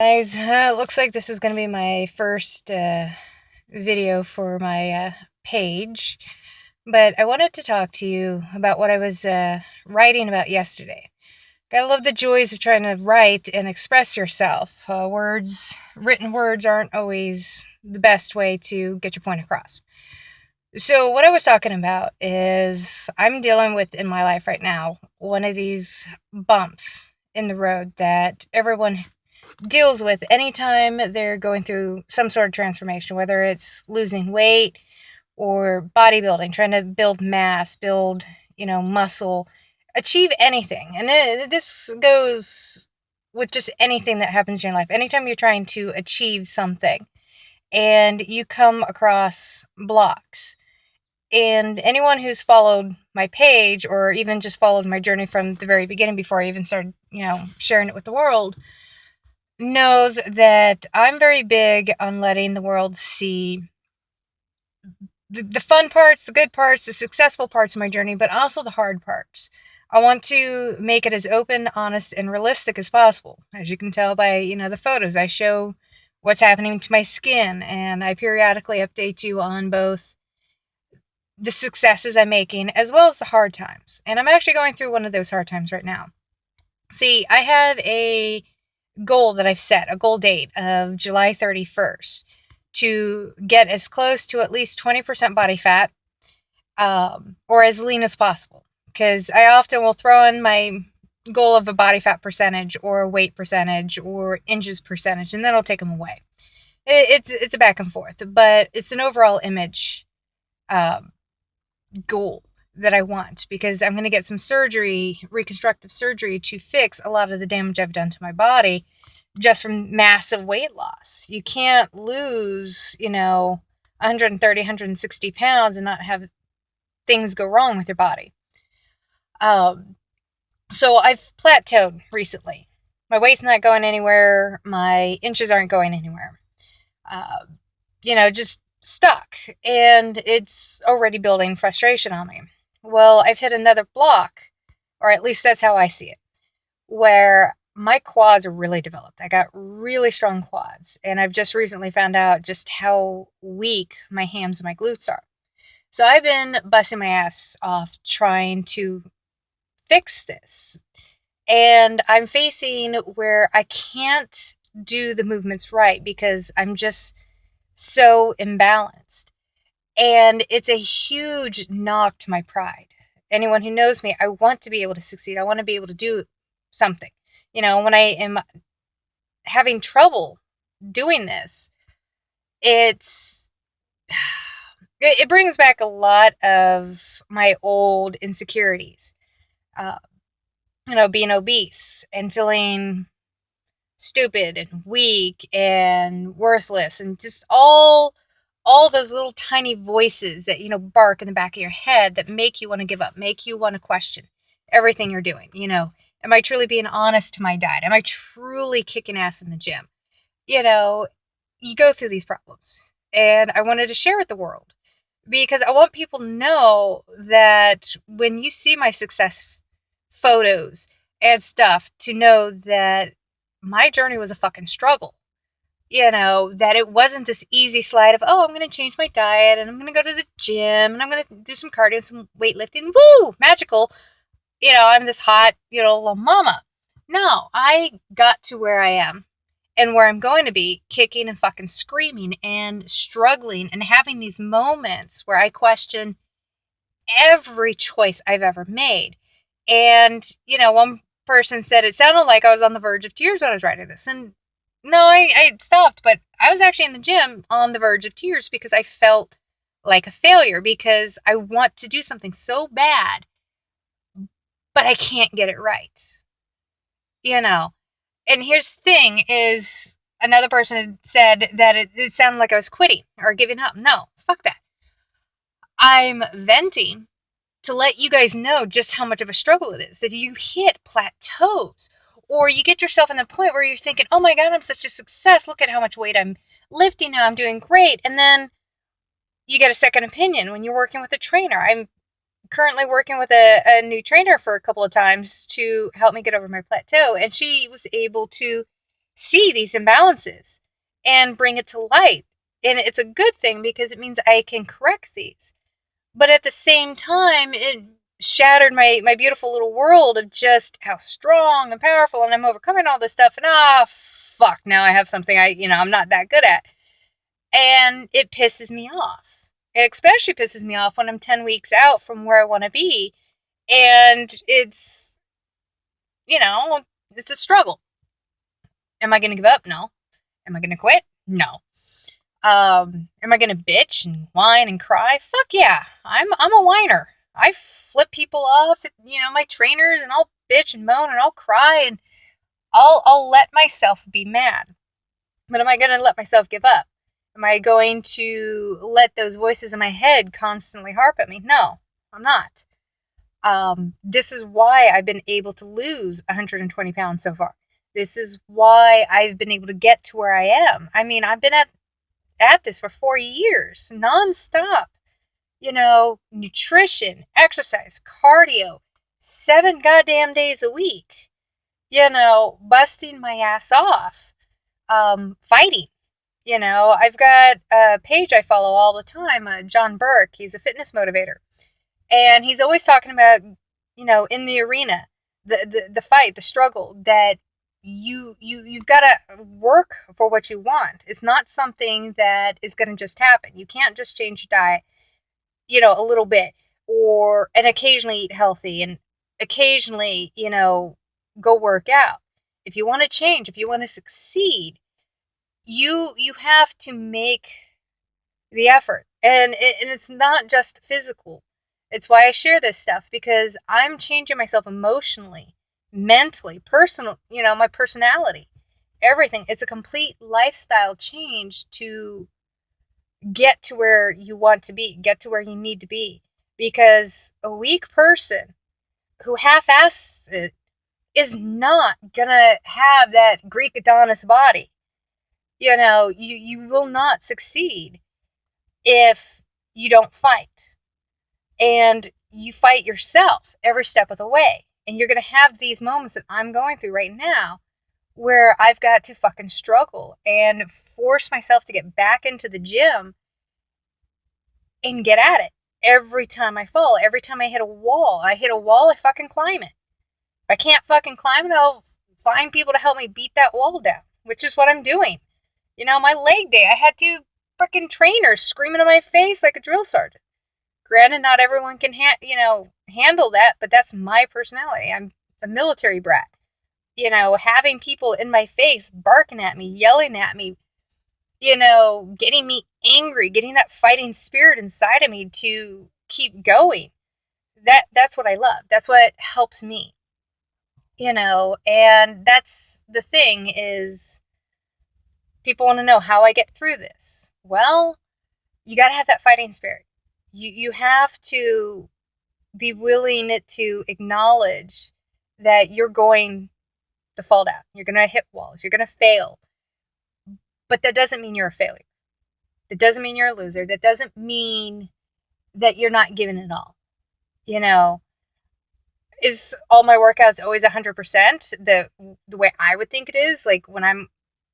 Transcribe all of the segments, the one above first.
Guys, looks like this is going to be my first video for my page, but I wanted to talk to you about what I was writing about yesterday. Gotta love the joys of trying to write and express yourself. Written words aren't always the best way to get your point across. So, what I was talking about is I'm dealing with in my life right now one of these bumps in the road that everyone deals with anytime they're going through some sort of transformation, whether it's losing weight or bodybuilding, trying to build mass, build, muscle, achieve anything. And this goes with just anything that happens in your life. Anytime you're trying to achieve something and you come across blocks. And anyone who's followed my page or even just followed my journey from the very beginning before I even started, sharing it with the world knows that I'm very big on letting the world see the fun parts, the good parts, the successful parts of my journey, but also the hard parts. I want to make it as open, honest, and realistic as possible. As you can tell by, the photos, I show what's happening to my skin, and I periodically update you on both the successes I'm making as well as the hard times. And I'm actually going through one of those hard times right now. See, I have a goal that I've set, a goal date of July 31st, to get as close to at least 20% body fat, or as lean as possible. Because I often will throw in my goal of a body fat percentage or a weight percentage or inches percentage, and then I'll take them away. It's a back and forth, but it's an overall image goal that I want, because I'm going to get some surgery, reconstructive surgery, to fix a lot of the damage I've done to my body just from massive weight loss. You can't lose, 130, 160 pounds and not have things go wrong with your body. So I've plateaued recently. My weight's not going anywhere. My inches aren't going anywhere. Just stuck. And it's already building frustration on me. Well, I've hit another block, or at least that's how I see it, where my quads are really developed. I got really strong quads, and I've just recently found out just how weak my hams and my glutes are. So I've been busting my ass off trying to fix this. And I'm facing where I can't do the movements right because I'm just so imbalanced. And it's a huge knock to my pride. Anyone who knows me, I want to be able to succeed. I want to be able to do something. When I am having trouble doing this, it brings back a lot of my old insecurities. Being obese and feeling stupid and weak and worthless, and just all those little tiny voices that bark in the back of your head that make you want to give up, make you want to question everything you're doing. Am I truly being honest to my diet? Am I truly kicking ass in the gym? You go through these problems, and I wanted to share with the world because I want people to know that when you see my success photos and stuff, to know that my journey was a fucking struggle. That it wasn't this easy slide of, oh, I'm going to change my diet and I'm going to go to the gym and I'm going to do some cardio and some weightlifting. Woo! Magical. I'm this hot, little mama. No, I got to where I am and where I'm going to be, kicking and fucking screaming and struggling and having these moments where I question every choice I've ever made. And, one person said it sounded like I was on the verge of tears when I was writing this. And no, I stopped, but I was actually in the gym on the verge of tears because I felt like a failure, because I want to do something so bad, but I can't get it right. And here's the thing is, another person had said that it sounded like I was quitting or giving up. No, fuck that. I'm venting to let you guys know just how much of a struggle it is, that you hit plateaus, or you get yourself in the point where you're thinking, oh my God, I'm such a success. Look at how much weight I'm lifting now. I'm doing great. And then you get a second opinion when you're working with a trainer. I'm currently working with a new trainer for a couple of times to help me get over my plateau. And she was able to see these imbalances and bring it to light. And it's a good thing because it means I can correct these. But at the same time, it shattered my beautiful little world of just how strong and powerful, and I'm overcoming all this stuff, and fuck, now I have something I'm not that good at. And it pisses me off. It especially pisses me off when I'm 10 weeks out from where I want to be. And it's a struggle. Am I going to give up? No. Am I going to quit? No. Am I going to bitch and whine and cry? Fuck yeah. I'm a whiner. I flip people off at, my trainers, and I'll bitch and moan and I'll cry, and I'll let myself be mad. But am I going to let myself give up? Am I going to let those voices in my head constantly harp at me? No, I'm not. This is why I've been able to lose 120 pounds so far. This is why I've been able to get to where I am. I mean, I've been at this for 4 years, nonstop. Nutrition, exercise, cardio, 7 goddamn days a week. Busting my ass off. Fighting. I've got a page I follow all the time, John Burke. He's a fitness motivator. And he's always talking about, in the arena, the fight, the struggle, that you've got to work for what you want. It's not something that is going to just happen. You can't just change your diet, a little bit, and occasionally eat healthy, and occasionally, go work out. If you want to change, if you want to succeed, you have to make the effort. And it's not just physical. It's why I share this stuff, because I'm changing myself emotionally, mentally, personal, my personality, everything. It's a complete lifestyle change to get to where you want to be, get to where you need to be. Because a weak person who half-asses it is not gonna have that Greek Adonis body. You will not succeed if you don't fight. And you fight yourself every step of the way. And you're going to have these moments that I'm going through right now where I've got to fucking struggle and force myself to get back into the gym and get at it. Every time I fall, every time I hit a wall, I fucking climb it. If I can't fucking climb it, I'll find people to help me beat that wall down, which is what I'm doing. My leg day, I had 2 freaking trainers screaming in my face like a drill sergeant. Granted, not everyone can handle that, but that's my personality. I'm a military brat. Having people in my face barking at me, yelling at me, getting me angry, getting that fighting spirit inside of me to keep going. That's what I love. That's what helps me. And that's the thing, is people want to know how I get through this. Well, you got to have that fighting spirit. You have to be willing to acknowledge that you're going to fall down. You're going to hit walls. You're going to fail. But that doesn't mean you're a failure. That doesn't mean you're a loser. That doesn't mean that you're not giving it all. Is all my workouts always 100% the way I would think it is? Like when I'm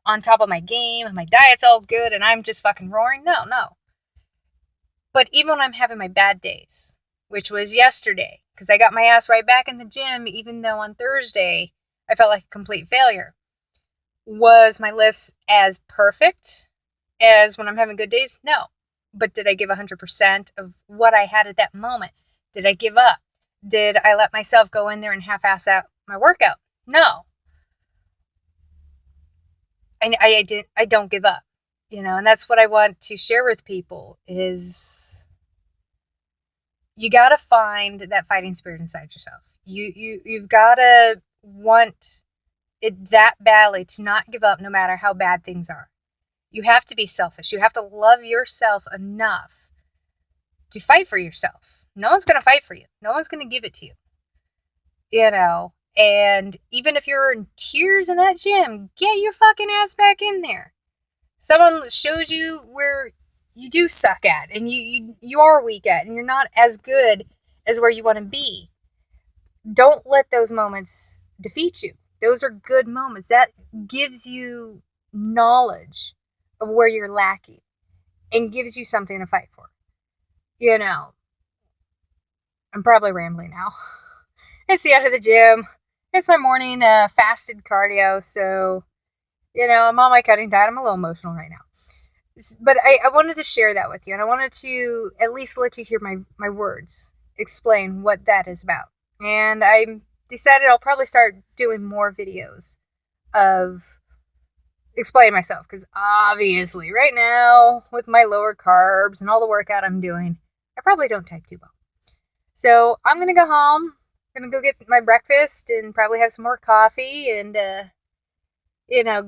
on top of my game and my diet's all good and I'm just fucking roaring? No. But even when I'm having my bad days, which was yesterday, because I got my ass right back in the gym, even though on Thursday I felt like a complete failure. Was my lifts as perfect as when I'm having good days? No. But did I give 100% of what I had at that moment? Did I give up? Did I let myself go in there and half-ass out my workout? No. I don't give up. And that's what I want to share with people is you got to find that fighting spirit inside yourself. You've got to want it that badly to not give up no matter how bad things are. You have to be selfish. You have to love yourself enough to fight for yourself. No one's going to fight for you. No one's going to give it to you. And even if you're in tears in that gym, get your fucking ass back in there. Someone shows you where you do suck at and you are weak at and you're not as good as where you want to be. Don't let those moments defeat you. Those are good moments. That gives you knowledge of where you're lacking and gives you something to fight for. You know, I'm probably rambling now. It's the end of the gym. It's my morning fasted cardio. So, I'm on my cutting diet. I'm a little emotional right now. But I wanted to share that with you. And I wanted to at least let you hear my words explain what that is about. And I decided I'll probably start doing more videos of explaining myself. Because obviously, right now, with my lower carbs and all the workout I'm doing, I probably don't type too well. So I'm going to go home. I'm going to go get my breakfast and probably have some more coffee and,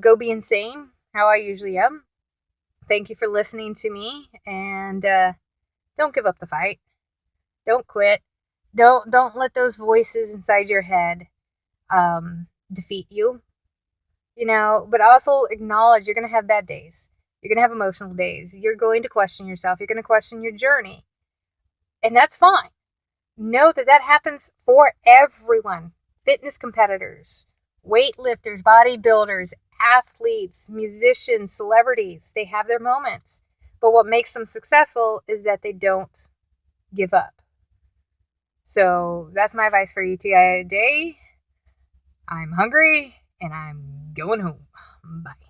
go be insane how I usually am. Thank you for listening to me. And don't give up the fight. Don't quit. Don't let those voices inside your head defeat you. But also acknowledge you're going to have bad days. You're going to have emotional days. You're going to question yourself. You're going to question your journey. And that's fine. Know that happens for everyone. Fitness competitors, weightlifters, bodybuilders, athletes, musicians, celebrities, they have their moments. But what makes them successful is that they don't give up. So that's my advice for you today. I'm hungry and I'm going home. Bye.